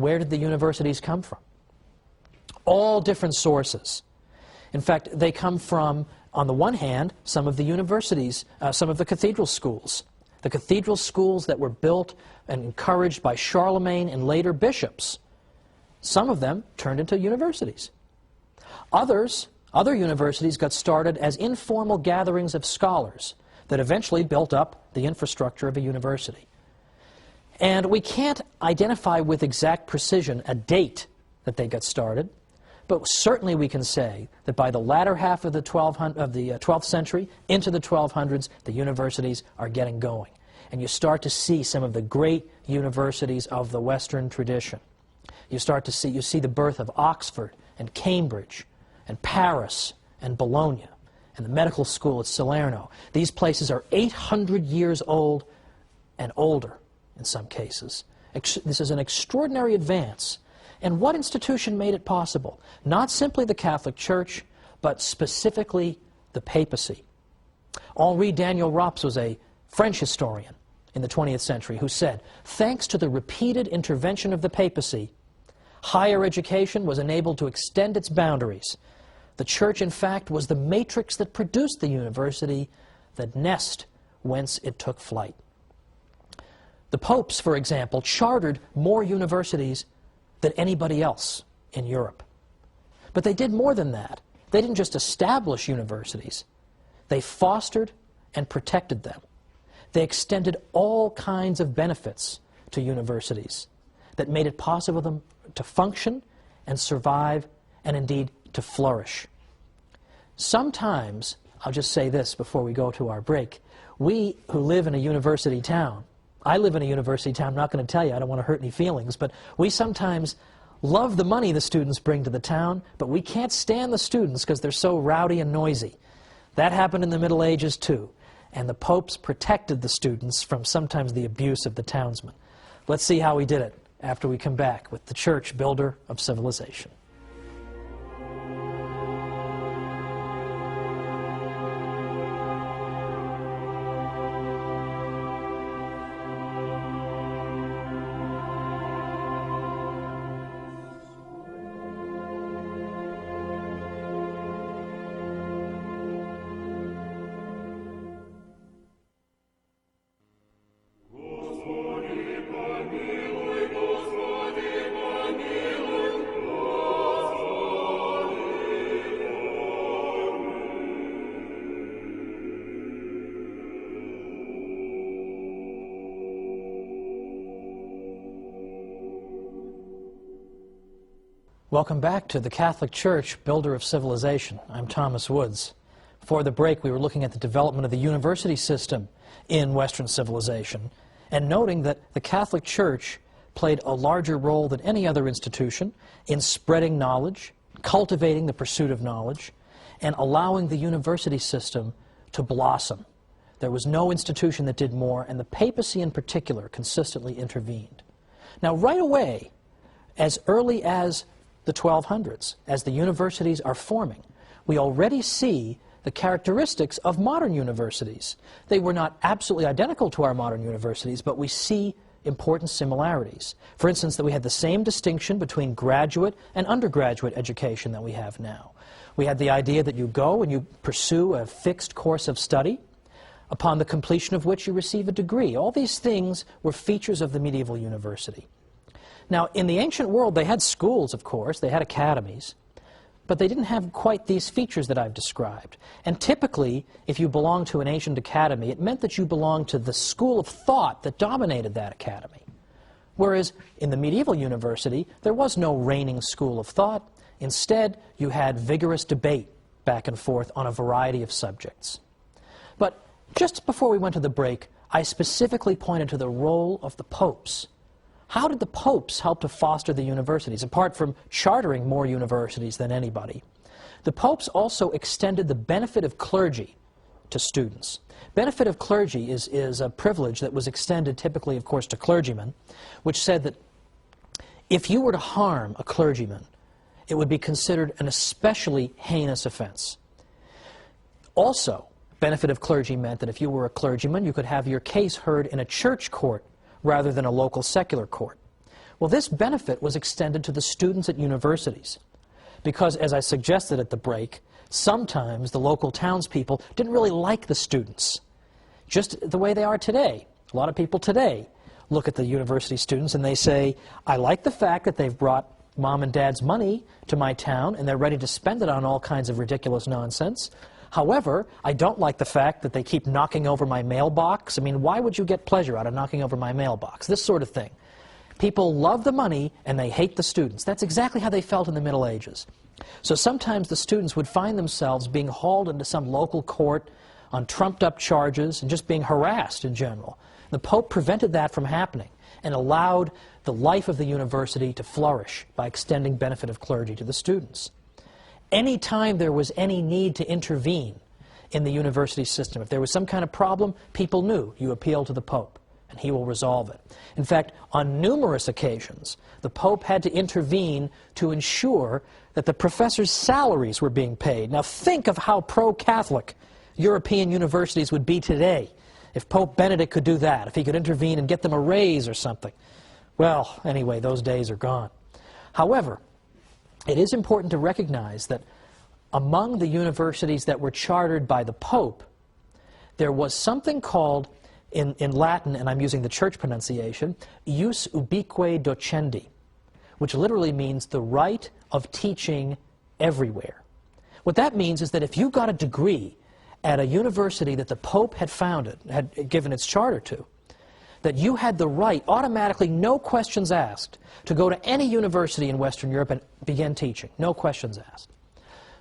where did the universities come from? All different sources. In fact, they come from, on the one hand, some of the universities, some of the cathedral schools. The cathedral schools that were built and encouraged by Charlemagne and later bishops. Some of them turned into universities. Other universities got started as informal gatherings of scholars that eventually built up the infrastructure of a university. And we can't identify with exact precision a date that they got started, but certainly we can say that by the latter half of the 12th century into the 1200s, the universities are getting going. And you start to see some of the great universities of the Western tradition. You see the birth of Oxford and Cambridge and Paris and Bologna and the medical school at Salerno. These places are 800 years old and older in some cases. This is an extraordinary advance. And what institution made it possible? Not simply the Catholic Church, but specifically the papacy. Henri Daniel Rops was a French historian in the 20th century who said, thanks to the repeated intervention of the papacy, higher education was enabled to extend its boundaries. The Church, in fact, was the matrix that produced the university, the nest whence it took flight. The popes, for example, chartered more universities than anybody else in Europe. But they did more than that. They didn't just establish universities. They fostered and protected them. They extended all kinds of benefits to universities that made it possible for them to function and survive and indeed to flourish. Sometimes, I'll just say this before we go to our break, we who live in a university town, I live in a university town, I'm not going to tell you, I don't want to hurt any feelings, but we sometimes love the money the students bring to the town, but we can't stand the students because they're so rowdy and noisy. That happened in the Middle Ages too, and the popes protected the students from sometimes the abuse of the townsmen. Let's see how he did it after we come back with the Church, builder of civilization. Welcome back to the Catholic Church, builder of civilization. I'm Thomas Woods. Before the break, we were looking at the development of the university system in Western civilization and noting that the Catholic Church played a larger role than any other institution in spreading knowledge, cultivating the pursuit of knowledge, and allowing the university system to blossom. There was no institution that did more, and the papacy in particular consistently intervened. Now, right away, as early as the 1200s, as the universities are forming, we already see the characteristics of modern universities. They were not absolutely identical to our modern universities, but we see important similarities. For instance, that we had the same distinction between graduate and undergraduate education that we have now. We had the idea that you go and you pursue a fixed course of study, upon the completion of which you receive a degree. All these things were features of the medieval university. Now, in the ancient world, they had schools, of course, they had academies, but they didn't have quite these features that I've described. And typically, if you belonged to an ancient academy, it meant that you belonged to the school of thought that dominated that academy. Whereas in the medieval university, there was no reigning school of thought. Instead, you had vigorous debate back and forth on a variety of subjects. But just before we went to the break, I specifically pointed to the role of the popes. How did the popes help to foster the universities, apart from chartering more universities than anybody? The popes also extended the benefit of clergy to students. Benefit of clergy is a privilege that was extended typically, of course, to clergymen, which said that if you were to harm a clergyman, it would be considered an especially heinous offense. Also, benefit of clergy meant that if you were a clergyman, you could have your case heard in a church court rather than a local secular court. Well, this benefit was extended to the students at universities because, as I suggested at the break, sometimes the local townspeople didn't really like the students, just the way they are today. A lot of people today look at the university students and they say, I like the fact that they've brought mom and dad's money to my town and they're ready to spend it on all kinds of ridiculous nonsense. However, I don't like the fact that they keep knocking over my mailbox. I mean, why would you get pleasure out of knocking over my mailbox? This sort of thing. People love the money and they hate the students. That's exactly how they felt in the Middle Ages. So sometimes the students would find themselves being hauled into some local court on trumped-up charges and just being harassed in general. The Pope prevented that from happening and allowed the life of the university to flourish by extending benefit of clergy to the students. Any time there was any need to intervene in the university system, if there was some kind of problem, people knew you appeal to the Pope and he will resolve it. In fact, on numerous occasions, the Pope had to intervene to ensure that the professors' salaries were being paid. Now think of how pro-Catholic European universities would be today if Pope Benedict could do that, if he could intervene and get them a raise or something. Well, anyway, those days are gone. However, it is important to recognize that among the universities that were chartered by the Pope, there was something called, in Latin, and I'm using the church pronunciation, ius ubique docendi, which literally means the right of teaching everywhere. What that means is that if you got a degree at a university that the Pope had founded, had given its charter to, that you had the right, automatically, no questions asked, to go to any university in Western Europe and begin teaching. No questions asked.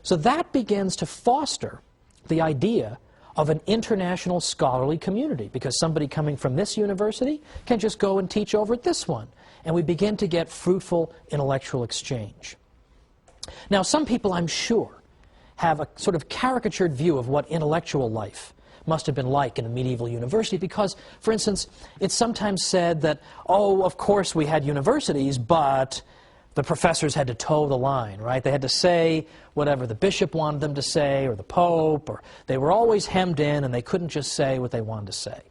So that begins to foster the idea of an international scholarly community, because somebody coming from this university can just go and teach over at this one. And we begin to get fruitful intellectual exchange. Now, some people, I'm sure, have a sort of caricatured view of what intellectual life must have been like in a medieval university because, for instance, it's sometimes said that, oh, of course we had universities, but the professors had to toe the line, right? They had to say whatever the bishop wanted them to say, or the Pope, or they were always hemmed in and they couldn't just say what they wanted to say.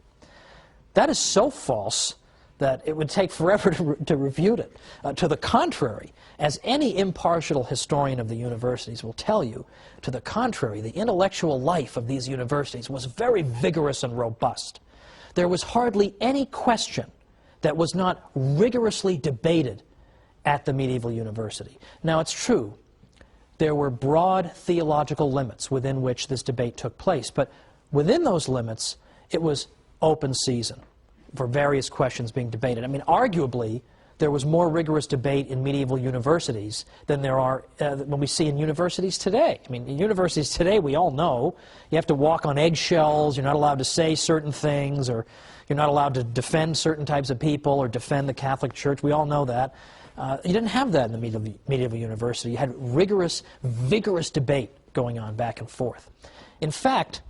That is so false that it would take forever to refute it. To the contrary, as any impartial historian of the universities will tell you, to the contrary, the intellectual life of these universities was very vigorous and robust. There was hardly any question that was not rigorously debated at the medieval university. Now, it's true, there were broad theological limits within which this debate took place, but within those limits, it was open season for various questions being debated. I mean, arguably, there was more rigorous debate in medieval universities than there are when we see in universities today. I mean, in universities today, we all know you have to walk on eggshells, you're not allowed to say certain things, or you're not allowed to defend certain types of people or defend the Catholic Church. We all know that. You didn't have that in the medieval university. You had rigorous, vigorous debate going on back and forth. In fact,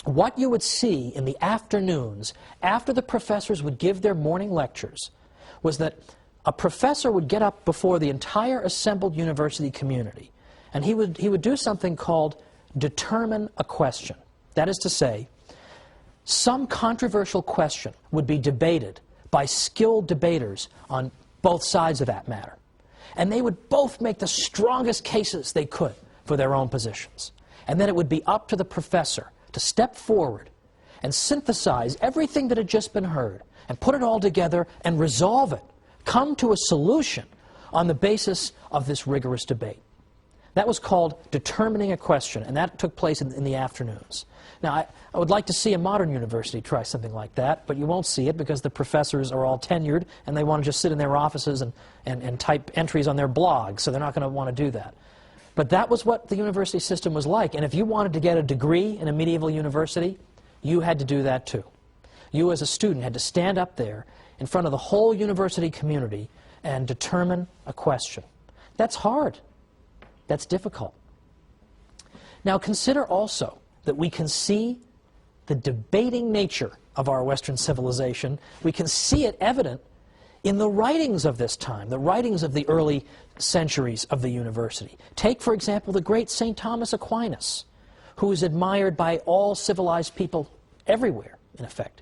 what you would see in the afternoons after the professors would give their morning lectures was that a professor would get up before the entire assembled university community and he would do something called determine a question. That is to say, some controversial question would be debated by skilled debaters on both sides of that matter. And they would both make the strongest cases they could for their own positions. And then it would be up to the professor to step forward and synthesize everything that had just been heard and put it all together and resolve it, come to a solution on the basis of this rigorous debate. That was called determining a question, and that took place in the afternoons. Now, I would like to see a modern university try something like that, but you won't see it because the professors are all tenured and they want to just sit in their offices and type entries on their blogs, so they're not going to want to do that. But that was what the university system was like, and if you wanted to get a degree in a medieval university, you had to do that too. You as a student had to stand up there in front of the whole university community and determine a question. That's hard. That's difficult. Now consider also that we can see the debating nature of our Western civilization. We can see it evident in the writings of this time, the writings of the early centuries of the university. Take, for example, the great St. Thomas Aquinas, who is admired by all civilized people everywhere, in effect.